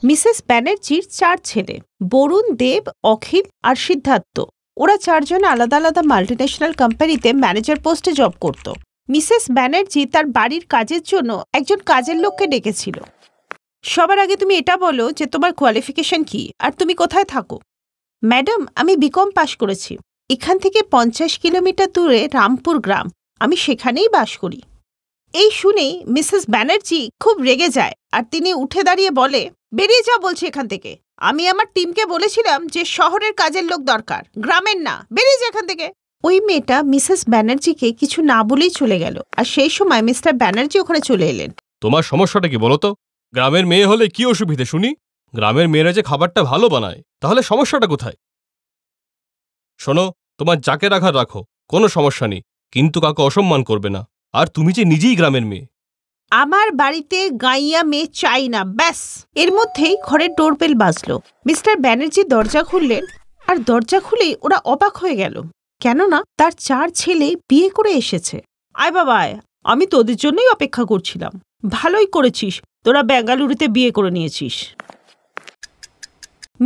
Mrs ব্যানার্জির 4 ছেলে, বরুণ, দেব, অখিল আর সিদ্ধার্থ। ওরা 4 জন আলাদা আলাদা মাল্টিন্যাশনাল কোম্পানিতে ম্যানেজার পোস্টে জব করত। মিসেস ব্যানার্জি তার বাড়ির কাজের জন্য একজন কাজের লোককে ডেকেছিল। সবার আগে তুমি এটা বলো যে তোমার কোয়ালিফিকেশন কি আর তুমি কোথায় থাকো। ম্যাডাম, আমি বিকম পাশ করেছি। এখান থেকে 50 কিলোমিটার দূরে রামপুর গ্রাম, আমি সেখানেই বাস করি। এই শুনেই মিসেস ব্যানার্জি খুব রেগে যায় আর তিনি উঠে দাঁড়িয়ে বলে, বেরিয়ে যাও বলছি এখান থেকে। আমি আমার টিমকে বলেছিলাম যে শহরের কাজের লোক দরকার, গ্রামের না। বেরিয়ে যা এখান থেকে। ওই মেয়েটা মিসেস ব্যানার্জিকে কিছু না বলেই চলে গেল আর সেই সময় মিস্টার ব্যানার্জি ওখানে চলে এলেন। তোমার সমস্যাটা কি বলো তো? গ্রামের মেয়ে হলে কি অসুবিধে শুনি? গ্রামের মেয়েরা যে খাবারটা ভালো বানায়, তাহলে সমস্যাটা কোথায়? শোনো, তোমার যাকে রাখার রাখো, কোনো সমস্যা নেই, কিন্তু কাউকে অসম্মান করবে না। আর তুমি যে নিজেই গ্রামের মেয়ে। আমার বাড়িতে গাইয়া মেয়ে চাই না, ব্যাস। এর মধ্যেই ঘরের ডোরবেল বাজলো। মিস্টার ব্যানার্জি দরজা খুললেন আর দরজা খুলেই ওরা অবাক হয়ে গেল, কেননা তার 4 ছেলে বিয়ে করে এসেছে। আয় বাবা আয়, আমি তোদের জন্যই অপেক্ষা করছিলাম। ভালোই করেছিস, তোরা বেঙ্গালুরুতে বিয়ে করে নিয়েছিস।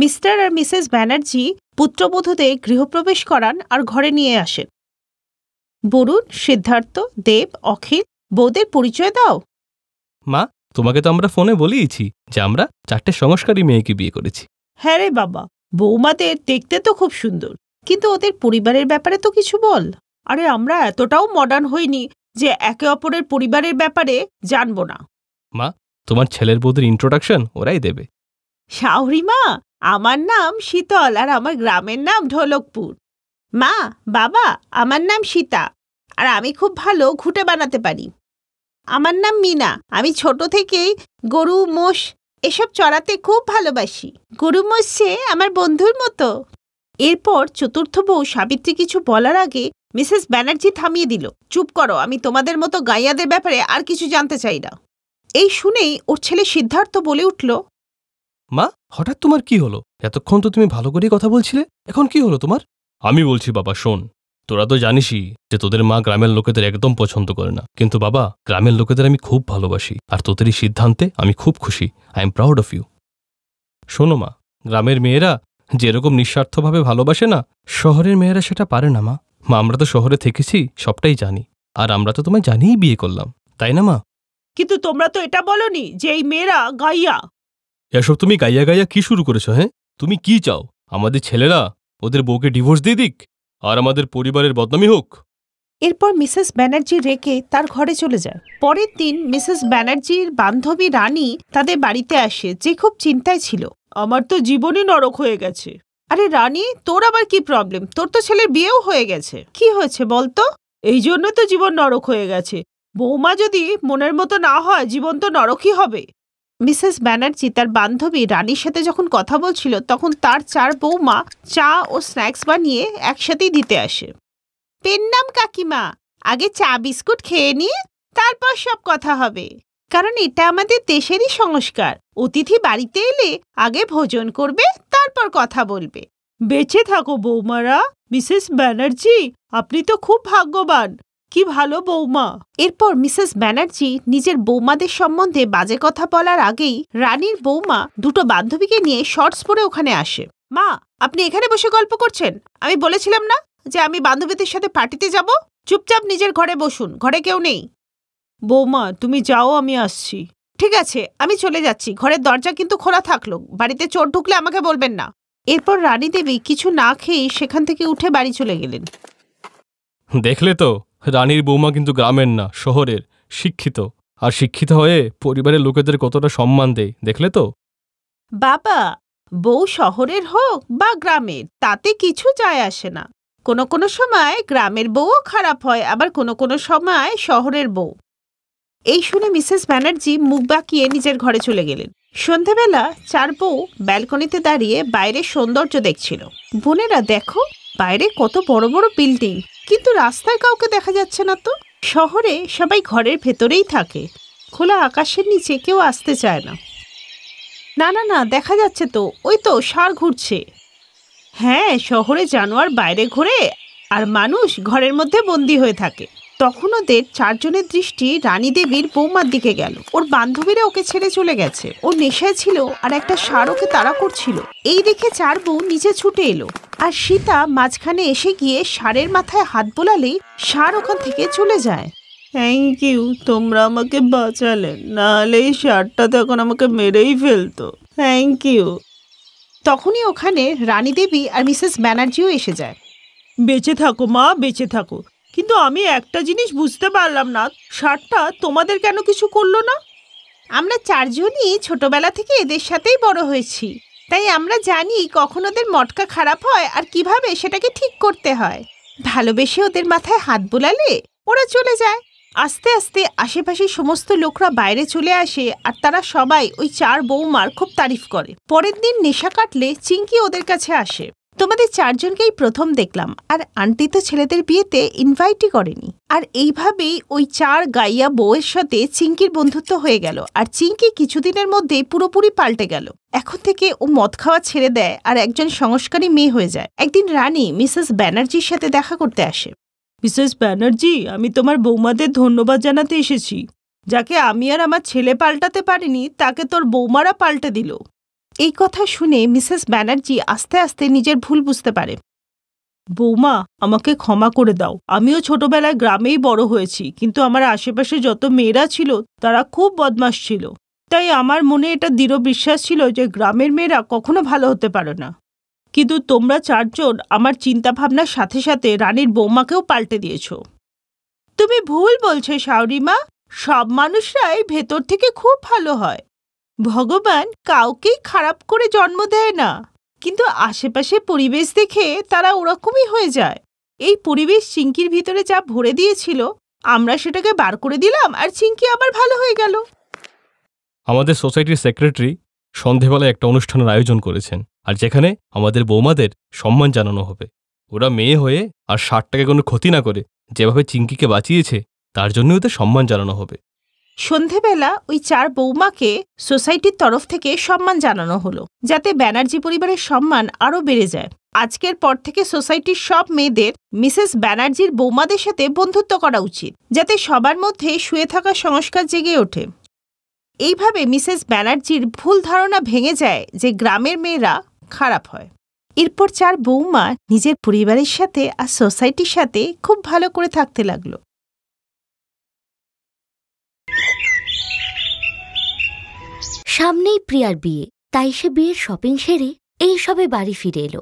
মিস্টার আর মিসেস ব্যানার্জি পুত্রবধূদের গৃহপ্রবেশ করান আর ঘরে নিয়ে আসেন। বরুণ, সিদ্ধার্থ, দেব, অখিল, বউদের পরিচয় দাও। মা, তোমাকে তো আমরা ফোনে বলেইছি যে আমরা 4টে সংস্কারী মেয়েকে বিয়ে করেছি। হ্যাঁ রে বাবা, বৌমাদের দেখতে তো খুব সুন্দর, কিন্তু ওদের পরিবারের ব্যাপারে তো কিছু বল। আরে আমরা এতটাও মডার্ন হইনি যে একে অপরের পরিবারের ব্যাপারে জানবো না। মা, তোমার ছেলের বউদের ইন্ট্রোডাকশন ওরাই দেবে। শাহরিমা, আমার নাম শীতল আর আমার গ্রামের নাম ঢোলকপুর। মা, বাবা, আমার নাম সীতা আর আমি খুব ভালো ঘুঁটে বানাতে পারি। আমার নাম মিনা, আমি ছোট থেকেই গরু, মোষ এসব চড়াতে খুব ভালোবাসি। গরু মোষ সে আমার বন্ধুর মতো। এরপর চতুর্থ বউ সাবিত্রী কিছু বলার আগে মিসেস ব্যানার্জি থামিয়ে দিল, চুপ করো, আমি তোমাদের মতো গাইয়াদের ব্যাপারে আর কিছু জানতে চাই না। এই শুনেই ওর ছেলে সিদ্ধার্থ বলে উঠল, মা, হঠাৎ তোমার কি হলো? এতক্ষণ তো তুমি ভালো করেই কথা বলছিলে, এখন কি হলো তোমার? আমি বলছি বাবা, শোন, তোরা তো জানিসই যে তোদের মা গ্রামের লোকেদের একদম পছন্দ করে না, কিন্তু বাবা, গ্রামের লোকেদের আমি খুব ভালোবাসি আর তোদের এই সিদ্ধান্তে আমি খুব খুশি। I am proud of you. শোনো মা, গ্রামের মেয়েরা যেরকম নিঃস্বার্থভাবে ভালোবাসে না, শহরের মেয়েরা সেটা পারে না মা। মা, আমরা তো শহরে থেকেছি, সবটাই জানি, আর আমরা তো তোমায় জানিয়েই বিয়ে করলাম, তাই না মা? কিন্তু তোমরা তো এটা বলনি যে এই মেয়েরা গাইয়া। এসব তুমি গাইয়া গাইয়া কি শুরু করেছো? হ্যাঁ, তুমি কি চাও? আমাদের ছেলেরা ওদের বউকে ডিভোর্স দিয়ে দিক আর আমাদের পরিবারের বদনামি হোক? এরপর মিসেস ব্যানার্জি রেগে তার ঘরে চলে যায়। পরের দিন মিসেস ব্যানার্জির বান্ধবী রানী তাদের বাড়িতে আসে, যে খুব চিন্তায় ছিল। আমার তো জীবনই নরক হয়ে গেছে। আরে রানী, তোর আবার কি প্রবলেম? তোর তো ছেলের বিয়েও হয়ে গেছে, কি হয়েছে বলতো? এই জন্য তো জীবন নরক হয়ে গেছে। বৌমা যদি মনের মতো না হয়, জীবন তো নরকই হবে। মিসেস ব্যানার্জি তার বান্ধবী রানীর সাথে যখন কথা বলছিল, তখন তার 4 বৌমা চা ও স্ন্যাক্স বানিয়ে একসাথেই দিতে আসে। পেন নাম কাকিমা, আগে চা বিস্কুট খেয়ে নিয়ে তারপর সব কথা হবে, কারণ এটা আমাদের দেশেরই সংস্কার। অতিথি বাড়িতে এলে আগে ভোজন করবে, তারপর কথা বলবে। বেঁচে থাকো বৌমারা। মিসেস ব্যানার্জি, আপনি তো খুব ভাগ্যবান, কি ভালো বৌমা। এরপর মিসেস ব্যানার্জি নিজের বৌমাদের সম্বন্ধে বাজে কথা বলার আগেই রানীর বৌমা দুটো বান্ধবীকে নিয়ে শর্টস পরে ওখানে আসে। মা, আপনি এখানে বসে গল্প করছেন? আমি বলেছিলাম না যে আমি বান্ধবীদের সাথে পার্টিতে যাব? চুপচাপ নিজের ঘরে বসুন, ঘরে কেউ নেই। বৌমা, তুমি যাও, আমি আসছি। ঠিক আছে, আমি চলে যাচ্ছি, ঘরের দরজা কিন্তু খোলা থাকলো, বাড়িতে চোর ঢুকলে আমাকে বলবেন না। এরপর রানী দেবী কিছু না খেয়েই সেখান থেকে উঠে বাড়ি চলে গেলেন। দেখলে তো, রানীর বৌমা কিন্তু গ্রামের না, শহরের, শিক্ষিত, আর শিক্ষিত হয়ে পরিবারের লোকেদের কতটা সম্মান দেয়, দেখলে তো? বাবা, বউ শহরের হোক বা গ্রামের, তাতে কিছু যায় আসে না। কোনো কোনো সময় গ্রামের বউও খারাপ হয়, আবার কোনো কোনো সময় শহরের বউ। এই শুনে মিসেস ব্যানার্জি মুখ বাঁকিয়ে নিজের ঘরে চলে গেলেন। সন্ধেবেলা 4 বউ ব্যালকনিতে দাঁড়িয়ে বাইরের সৌন্দর্য দেখছিল। বোনেরা দেখো, বাইরে কত বড় বড় বিল্ডিং, কিন্তু রাস্তায় কাউকে দেখা যাচ্ছে না তো। শহরে সবাই ঘরের ভেতরেই থাকে, খোলা আকাশের নিচে কেউ আসতে চায় না। না না না, দেখা যাচ্ছে তো, ওই তো ষাঁড় ঘুরছে। হ্যাঁ, শহরে জানোয়ার বাইরে ঘোরে আর মানুষ ঘরের মধ্যে বন্দী হয়ে থাকে। তখন ওদের চারজনের দৃষ্টি রানী দেবীর বৌমার দিকে গেল। ওর বান্ধবীরা ওকে ছেড়ে চলে গেছে, ও নেশায় ছিল আর একটা ষাঁড় ওকে তাড়া করছিল। এই দেখে চার বউ নিচে ছুটে এলো, আর সীতা মাঝখানে এসে গিয়ে ষাঁড়ের মাথায় হাত বোলালেই ষাঁড় ওখান থেকে চলে যায়। থ্যাংক ইউ, তোমরা আমাকে বাঁচালে, নাহলে এই ষাঁড়টা তখন আমাকে মেরেই ফেলতো। Thank you. তখনই ওখানে রানী দেবী আর মিসেস ব্যানার্জিও এসে যায়। বেঁচে থাকো মা, বেঁচে থাকো। কিন্তু আমি একটা জিনিস বুঝতে পারলাম না, ষাঁড়টা তোমাদের কেন কিছু করলো না? আমরা চারজনই ছোটবেলা থেকে এদের সাথেই বড় হয়েছি, তাই আমরা জানি কখন ওদের মটকা খারাপ হয় আর কিভাবে সেটাকে ঠিক করতে হয়। ভালোবেসে ওদের মাথায় হাত বোলালে ওরা চলে যায়। আস্তে আস্তে আশেপাশের সমস্ত লোকরা বাইরে চলে আসে, আর তারা সবাই ওই চার বৌমার খুব তারিফ করে। পরের দিন নেশা কাটলে চিঙ্কি ওদের কাছে আসে। তোমাদের চারজনকেই প্রথম দেখলাম, আর আন্টি তো ছেলেদের বিয়েতে ইনভাইটই করেনি। আর এইভাবেই ওই চার গাইয়া বউয়ের সাথে চিঙ্কির বন্ধুত্ব হয়ে গেল, আর চিঙ্কি কিছুদিনের মধ্যে পুরোপুরি পাল্টে গেল। এখন থেকে ও মদ খাওয়া ছেড়ে দেয় আর একজন সংস্কারী মেয়ে হয়ে যায়। একদিন রানী মিসেস ব্যানার্জির সাথে দেখা করতে আসে। মিসেস ব্যানার্জি, আমি তোমার বৌমাদের ধন্যবাদ জানাতে এসেছি। যাকে আমি আর আমার ছেলে পাল্টাতে পারিনি, তাকে তোর বৌমারা পাল্টে দিল। এই কথা শুনে মিসেস ব্যানার্জি আস্তে আস্তে নিজের ভুল বুঝতে পারে। বৌমা, আমাকে ক্ষমা করে দাও। আমিও ছোটবেলায় গ্রামেই বড় হয়েছি, কিন্তু আমার আশেপাশে যত মেয়েরা ছিল তারা খুব বদমাশ ছিল। তাই আমার মনে এটা দৃঢ় বিশ্বাস ছিল যে গ্রামের মেয়েরা কখনো ভালো হতে পারে না। কিন্তু তোমরা চারজন আমার চিন্তাভাবনার সাথে সাথে রানীর বৌমাকেও পাল্টে দিয়েছ। তুমি ভুল বলছো শাওরিমা, সব মানুষরাই ভেতর থেকে খুব ভালো হয়। ভগবান কাউকেই খারাপ করে জন্ম দেয় না, কিন্তু আশেপাশে পরিবেশ দেখে তারা ওরকমই হয়ে যায়। এই পরিবেশ চিঙ্কির ভিতরে যা ভরে দিয়েছিল, আমরা সেটাকে বার করে দিলাম, আর চিঙ্কি আবার ভালো হয়ে গেল। আমাদের সোসাইটির সেক্রেটারি সন্ধেবেলায় একটা অনুষ্ঠানের আয়োজন করেছেন, আর যেখানে আমাদের বৌমাদের সম্মান জানানো হবে। ওরা মেয়ে হয়ে আর ষাঁড়টাকে কোনো ক্ষতি না করে যেভাবে চিঙ্কিকে বাঁচিয়েছে, তার জন্য ওদের সম্মান জানানো হবে। সন্ধেবেলা ওই চার বৌমাকে সোসাইটির তরফ থেকে সম্মান জানানো হলো, যাতে ব্যানার্জি পরিবারের সম্মান আরও বেড়ে যায়। আজকের পর থেকে সোসাইটির সব মেয়েদের মিসেস ব্যানার্জির বৌমাদের সাথে বন্ধুত্ব করা উচিত, যাতে সবার মধ্যে শুয়ে থাকা সংস্কার জেগে ওঠে। এইভাবে মিসেস ব্যানার্জির ভুল ধারণা ভেঙে যায় যে গ্রামের মেয়েরা খারাপ হয়। এরপর চার বৌমা নিজের পরিবারের সাথে আর সোসাইটির সাথে খুব ভালো করে থাকতে লাগলো। সামনেই প্রিয়ার বিয়ে, তাই সে বিয়ের শপিং সেরে এই সবে বাড়ি ফিরে এলো।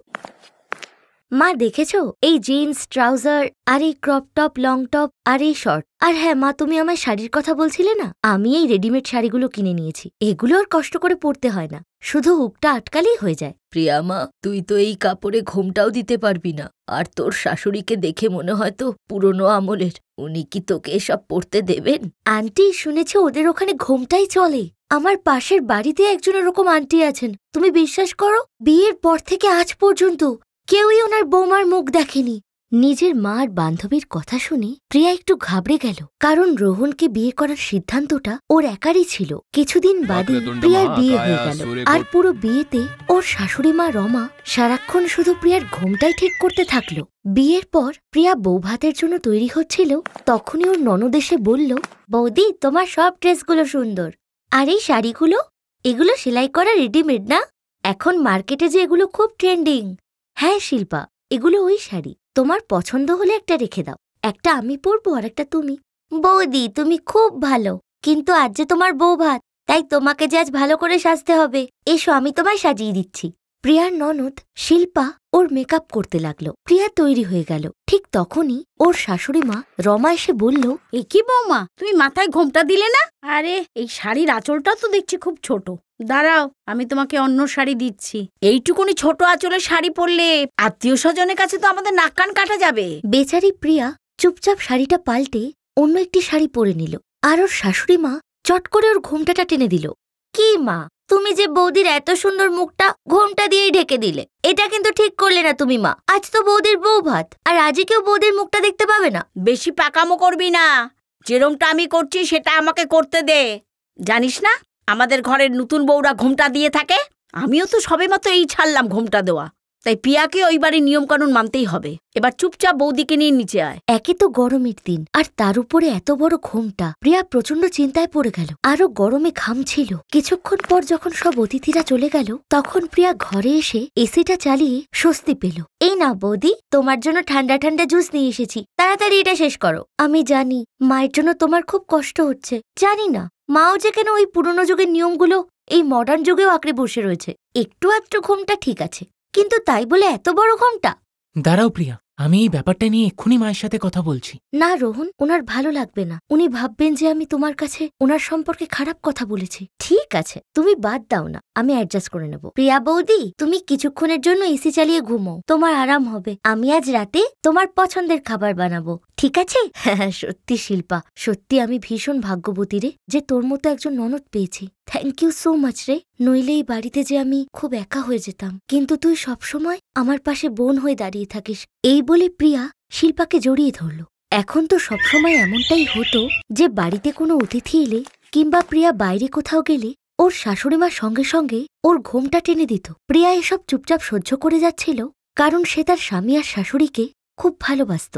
মা দেখেছো, এই জিন্স, ট্রাউজার, আর এই ক্রপ টপ, লং টপ, আর এই শর্ট। আর হ্যাঁ মা, তুমি আমার শাড়ির কথা বলছিলে না, আমি এই রেডিমেড শাড়িগুলো কিনে নিয়েছি। এগুলো আর কষ্ট করে পরতে হয় না, শুধু হুকটা আটকালেই হয়ে যায়। প্রিয়া মা, তুই তো এই কাপড়ে ঘোমটাও দিতে পারবি না, আর তোর শাশুড়িকে দেখে মনে হয় তো পুরনো আমলের। উনি কি তোকে এসব পরতে দেবেন? আন্টি, শুনেছি ওদের ওখানে ঘোমটাই চলে। আমার পাশের বাড়িতে একজন এরকম আন্টি আছেন। তুমি বিশ্বাস করো, বিয়ের পর থেকে আজ পর্যন্ত কেউই ওনার বৌমার মুখ দেখেনি। নিজের মা আর বান্ধবীর কথা শুনে প্রিয়া একটু ঘাবড়ে গেল, কারণ রোহনকে বিয়ে করার সিদ্ধান্তটা ওর একারই ছিল। কিছুদিন বাদে প্রিয়ার বিয়ে হয়ে গেল, আর পুরো বিয়েতে ওর শাশুড়ি মা রমা সারাক্ষণ শুধু প্রিয়ার ঘোমটাই ঠিক করতে থাকলো। বিয়ের পর প্রিয়া বৌভাতের জন্য তৈরি হচ্ছিল, তখনই ওর ননদ এসে বলল, বৌদি, তোমার সব ড্রেসগুলো সুন্দর। আর এই শাড়িগুলো, এগুলো সেলাই করা রেডিমেড না? এখন মার্কেটে যে এগুলো খুব ট্রেন্ডিং। হ্যাঁ শিল্পা, এগুলো ওই শাড়ি। তোমার পছন্দ হলে একটা রেখে দাও, একটা আমি পরবো আর একটা তুমি। বৌদি, তুমি খুব ভালো, কিন্তু আজ যে তোমার বউ ভাত, তাই তোমাকে যে আজ ভালো করে সাজতে হবে। এসো, আমি তোমায় সাজিয়ে দিচ্ছি। প্রিয়ার ননদ শিল্পা ওর মেকআপ করতে লাগলো। প্রিয়া তৈরি হয়ে গেল। ঠিক তখনই ওর শাশুড়ি মা রমা এসে বলল, এ কি বৌমা, তুমি মাথায় ঘোমটা দিলে না? আরে এই শাড়ির আঁচলটা তো দেখছি খুব ছোট। দাঁড়াও, আমি তোমাকে অন্য শাড়ি দিচ্ছি। এইটুকুনি ছোট আঁচলের শাড়ি পরলে আত্মীয় স্বজনের কাছে তো আমাদের নাক কান কাটা যাবে। বেচারি প্রিয়া চুপচাপ শাড়িটা পাল্টে অন্য একটি শাড়ি পরে নিল, আর ওর শাশুড়ি মা চট করে ওর ঘোমটাটা টেনে দিল। কি মা, তুমি যে বৌদির এত সুন্দর মুখটা ঘোমটা দিয়েই ঢেকে দিলে, এটা কিন্তু ঠিক করলে না তুমি মা। আজ তো বৌদির বউ ভাত, আর আজই কেউ বৌদির মুখটা দেখতে পাবে না। বেশি পাকামো করবি না, যেরমটা আমি করছি সেটা আমাকে করতে দে। জানিস না আমাদের ঘরের নতুন বউরা ঘোমটা দিয়ে থাকে? আমিও তো সবেমাত্র এই ছাড়লাম ঘোমটা দেওয়া। তাই প্রিয়াকে ওই বাড়ির নিয়মকানুন মানতেই হবে। এবার চুপচাপ বৌদিকে নিয়ে নিচে আয়। একে তো গরমের দিন, আর তার উপরে এত বড় ঘোমটা। প্রিয়া প্রচন্ড চিন্তায় পড়ে গেল, আরো গরমে ঘামছিল। কিছুক্ষণ পর যখন সব অতিথিরা চলে গেল, তখন প্রিয়া ঘরে এসে এসিটা চালিয়ে স্বস্তি পেল। এই নাও বৌদি, তোমার জন্য ঠান্ডা ঠান্ডা জুস নিয়ে এসেছি, তাড়াতাড়ি এটা শেষ করো। আমি জানি মায়ের জন্য তোমার খুব কষ্ট হচ্ছে, জানি না মাও যে কেন ওই পুরনো যুগের নিয়মগুলো এই মডার্ন যুগেও আঁকড়ে বসে রয়েছে। একটু আধটু ঘুমটা ঠিক আছে, কিন্তু তাই বলে এত বড় ঘুমটা। দাঁড়াও প্রিয়া, আমি এই ব্যাপারটা নিয়ে এক্ষুনি মায়ের সাথে কথা বলছি। না রোহন, ওনার ভালো লাগবে না। উনি ভাববেন যে আমি তোমার কাছে ওনার সম্পর্কে খারাপ কথা বলেছি। ঠিক আছে, তুমি বাদ দাও না, আমি অ্যাডজাস্ট করে নেব। প্রিয়া বৌদি, তুমি কিছুক্ষণের জন্য এসি চালিয়ে ঘুমাও, তোমার আরাম হবে। আমি আজ রাতে তোমার পছন্দের খাবার বানাবো, ঠিক আছে? হ্যাঁ সত্যি শিল্পা, সত্যি আমি ভীষণ ভাগ্যবতী রে, যে তোর মতো একজন ননদ পেয়েছি। থ্যাংক ইউ সো মাচ রে, নইলে এই বাড়িতে যে আমি খুব একা হয়ে যেতাম। কিন্তু তুই সবসময় আমার পাশে বোন হয়ে দাঁড়িয়ে থাকিস। এই বলে প্রিয়া শিল্পাকে জড়িয়ে ধরল। এখন তো সবসময় এমনটাই হতো যে বাড়িতে কোনো অতিথি এলে কিংবা প্রিয়া বাইরে কোথাও গেলে ওর শাশুড়িমার সঙ্গে সঙ্গে ওর ঘোমটা টেনে দিত। প্রিয়া এসব চুপচাপ সহ্য করে যাচ্ছিল, কারণ সে তার স্বামী আর শাশুড়িকে খুব ভালোবাসত।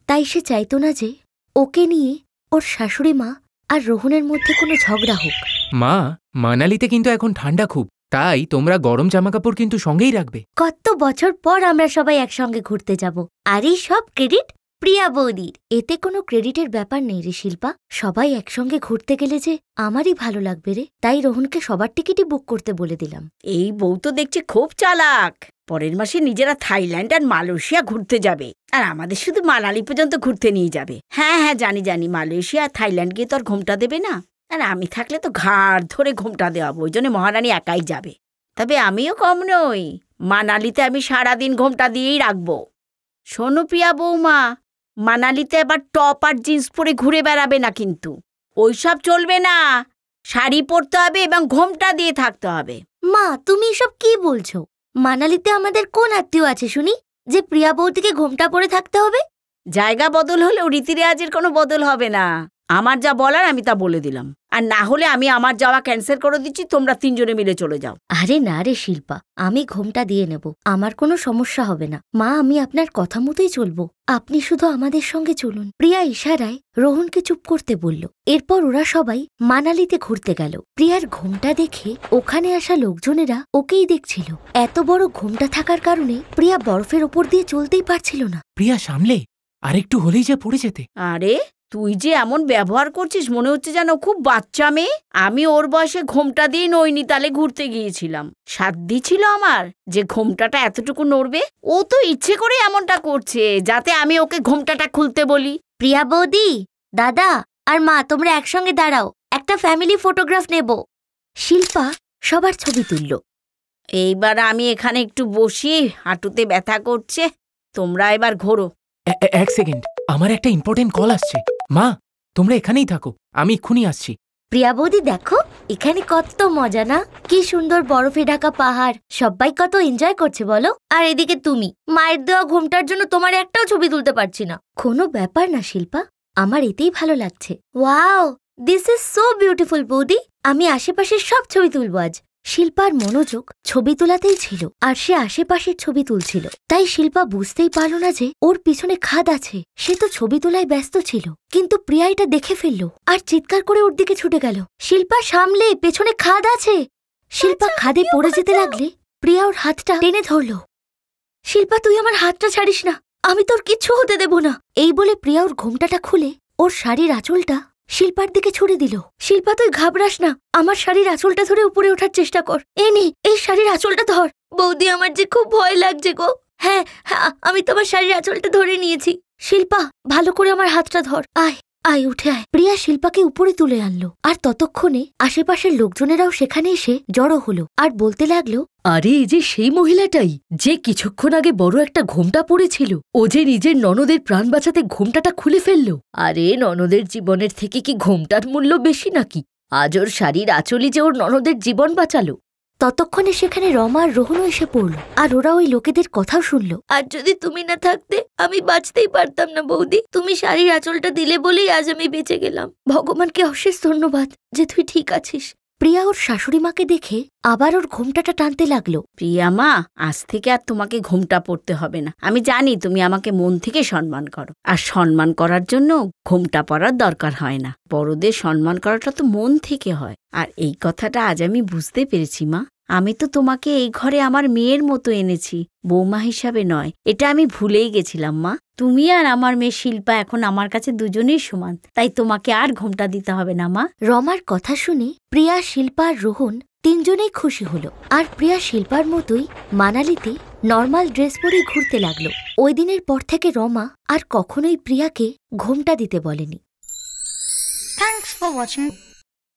তাই সে চাইত না যে ওকে নিয়ে ওর শাশুড়িমা আর রোহনের মধ্যে কোনো ঝগড়া হোক। মা, মানালিতে কিন্তু এখন ঠান্ডা খুব, তাই তোমরা গরম জামাকাপড় কিন্তু সঙ্গেই রাখবে। কত বছর পর আমরা সবাই একসঙ্গে ঘুরতে যাব, আর এই সব ক্রেডিট প্রিয়া বৌদির। এতে কোনো ক্রেডিটের ব্যাপার নেই রে শিল্পা, সবাই একসঙ্গে ঘুরতে গেলে যে আমারই ভালো লাগবে রে। তাই রোহনকে সবার টিকিটই বুক করতে বলে দিলাম। এই বউ তো দেখছি খুব চালাক। পরের মাসে নিজেরা থাইল্যান্ড আর মালয়েশিয়া ঘুরতে যাবে, আর আমাদের শুধু মানালি পর্যন্ত ঘুরতে নিয়ে যাবে। হ্যাঁ হ্যাঁ জানি, মালয়েশিয়া আর থাইল্যান্ড গিয়ে তো আর ঘোমটা দেবে না। আর আমি থাকলে তো ঘাড় ধরে ঘোমটা দেওয়াবো, ওই জন্য মহারানী একাই যাবে। তবে আমিও কম নই, মানালিতে আমি সারাদিন ঘোমটা দিয়েই রাখবো। শোনো প্রিয়া বৌমা, মানালিতে আবার টপ আর জিন্স পরে ঘুরে বেড়াবে না কিন্তু, ওইসব চলবে না। শাড়ি পরতে হবে এবং ঘোমটা দিয়ে থাকতে হবে। মা, তুমি এসব কি বলছো? মানালিতে আমাদের কোন আত্মীয় আছে শুনি যে প্রিয়া বৌদিকে ঘোমটা পরে থাকতে হবে? জায়গা বদল হলেও রীতিরেওয়াজের কোনো বদল হবে না। আমার যা বলার আমি তা বলে দিলাম, আর না হলে আমি আমার যাওয়া ক্যান্সেল করে দিচ্ছি, তোমরা তিনজনে মিলে চলে যাও। আরে না রে শিল্পা, আমি ঘোমটা দিয়ে নেব, আমার কোনো সমস্যা হবে না। মা, আমি আপনার কথা মতোই চলবো, আপনি শুধু আমাদের সঙ্গে চলুন। প্রিয়া ইশারায় রোহনকে চুপ করতে বলল। এরপর ওরা সবাই মানালিতে ঘুরতে গেল। প্রিয়ার ঘোমটা দেখে ওখানে আসা লোকজনেরা ওকেই দেখছিল। এত বড় ঘোমটা থাকার কারণে প্রিয়া বরফের ওপর দিয়ে চলতেই পারছিল না। প্রিয়া সামলে, আরেকটু হলেই যে পড়ে যেতে। আরে তুই যে এমন ব্যবহার করছিস, মনে হচ্ছে যেন খুব বাচ্চা মেয়ে। আমি ওর বয়সে ঘোমটা দিয়ে নৈনিতালে ঘুরতে গিয়েছিলাম, সাধ্য ছিল আমার যে ঘোমটাটা এতটুকু নড়বে। ও তো ইচ্ছে করে এমনটা করছে যাতে আমি ওকে ঘোমটাটা খুলতে বলি। প্রিয়া বৌদি, দাদা আর মা, তোমরা একসঙ্গে দাঁড়াও, একটা ফ্যামিলি ফটোগ্রাফ নেব। শিল্পা সবার ছবি তুলল। এইবার আমি এখানে একটু বসি, হাঁটুতে ব্যথা করছে, তোমরা এবার ঘোরো। এক সেকেন্ড, আমার একটা ইম্পর্টেন্ট কল আসছে। মা, তোমরা এখানেই থাকো, আমি এক্ষুনি আসছি। প্রিয়া বৌদি দেখো, এখানে কত মজা না, কি সুন্দর বরফে ঢাকা পাহাড়, সবাই কত এনজয় করছে বলো। আর এদিকে তুমি, মায়ের দেওয়া ঘোমটার জন্য তোমার একটাও ছবি তুলতে পারছি না। কোনো ব্যাপার না শিল্পা, আমার এতেই ভালো লাগছে। Wow, this is so beautiful বৌদি, আমি আশেপাশের সব ছবি তুলবো আজ। শিল্পার মনোযোগ ছবি তোলাতেই ছিল, আর সে আশেপাশের ছবি তুলছিল। তাই শিল্পা বুঝতেই পারল না যে ওর পিছনে খাদ আছে। সে তো ছবি তোলায় ব্যস্ত ছিল, কিন্তু প্রিয়া এটা দেখে ফেলল আর চিৎকার করে ওর দিকে ছুটে গেল। শিল্পা সামলে, পেছনে খাদ আছে। শিল্পা খাদে পড়ে যেতে লাগলে প্রিয়া ওর হাতটা টেনে ধরল। শিল্পা, তুই আমার হাতটা ছাড়িস না, আমি তোর কিচ্ছু হতে দেব না। এই বলে প্রিয়া ওর ঘোমটাটা খুলে ওর শাড়ির আঁচলটা শিল্পার দিকে ছুড়ে দিল। শিল্পা, তুই ঘাবড়াস না, আমার শাড়ির আঁচলটা ধরে উপরে ওঠার চেষ্টা কর। এই শাড়ির আঁচলটা ধর। বৌদি, আমার যে খুব ভয় লাগছে গো। হ্যাঁ, আমি তোমার শাড়ির আঁচলটা ধরে নিয়েছি। শিল্পা, ভালো করে আমার হাতটা ধর। আয় উঠে আয়। প্রিয়া শিল্পাকে উপরে তুলে আনলো, আর ততক্ষণে আশেপাশের লোকজনেরাও সেখানে এসে জড়ো হলো আর বলতে লাগলো, আরে এই যে সেই মহিলাটাই যে কিছুক্ষণ আগে বড় একটা ঘোমটা পড়েছিল, ও যে নিজের ননদের প্রাণ বাঁচাতে ঘোমটাটা খুলে ফেললো। আরে ননদের জীবনের থেকে কি ঘোমটার মূল্য বেশি নাকি? আজ ওর শাড়ির আঁচলই যে ওর ননদের জীবন বাঁচালো। ততক্ষণে সেখানে রমা আর রোহনও এসে পড়ল, আর ওরা ওই লোকেদের কথাও শুনল। আর যদি তুমি না থাকতে আমি বাঁচতেই পারতাম না বৌদি, তুমি শাড়ির আঁচলটা দিলে বলেই আজ আমি বেঁচে গেলাম। ভগবানকে অশেষ ধন্যবাদ যে তুই ঠিক আছিস। প্রিয়া ওর শাশুড়ি মাকে দেখে আবার ওর ঘোমটাটা টানতে লাগলো। প্রিয়া মা, আজ থেকে আর তোমাকে ঘোমটা পড়তে হবে না। আমি জানি তুমি আমাকে মন থেকে সম্মান করো, আর সম্মান করার জন্য ঘোমটা পরার দরকার হয় না। বড়দের সম্মান করাটা তো মন থেকে হয়। আর এই কথাটা আজ আমি বুঝতে পেরেছি মা। আমি তো তোমাকে এই ঘরে আমার মেয়ের মতো এনেছি, বৌমা হিসাবে নয়। এটা আমি ভুলেই গেছিলাম মা। তুমি আর আমার মেয়ে শিল্পা এখন আমার কাছে দুজনেই সমান, তাই তোমাকে আর ঘোমটা দিতে হবে না মা। রমার কথা শুনে প্রিয়া, শিল্পা আর রোহন তিনজনেই খুশি হলো। আর প্রিয়া শিল্পার মতোই মানালিতে নর্মাল ড্রেস পরে ঘুরতে লাগলো। ওই দিনের পর থেকে রমা আর কখনোই প্রিয়াকে ঘোমটা দিতে বলেনি। Thanks for watching.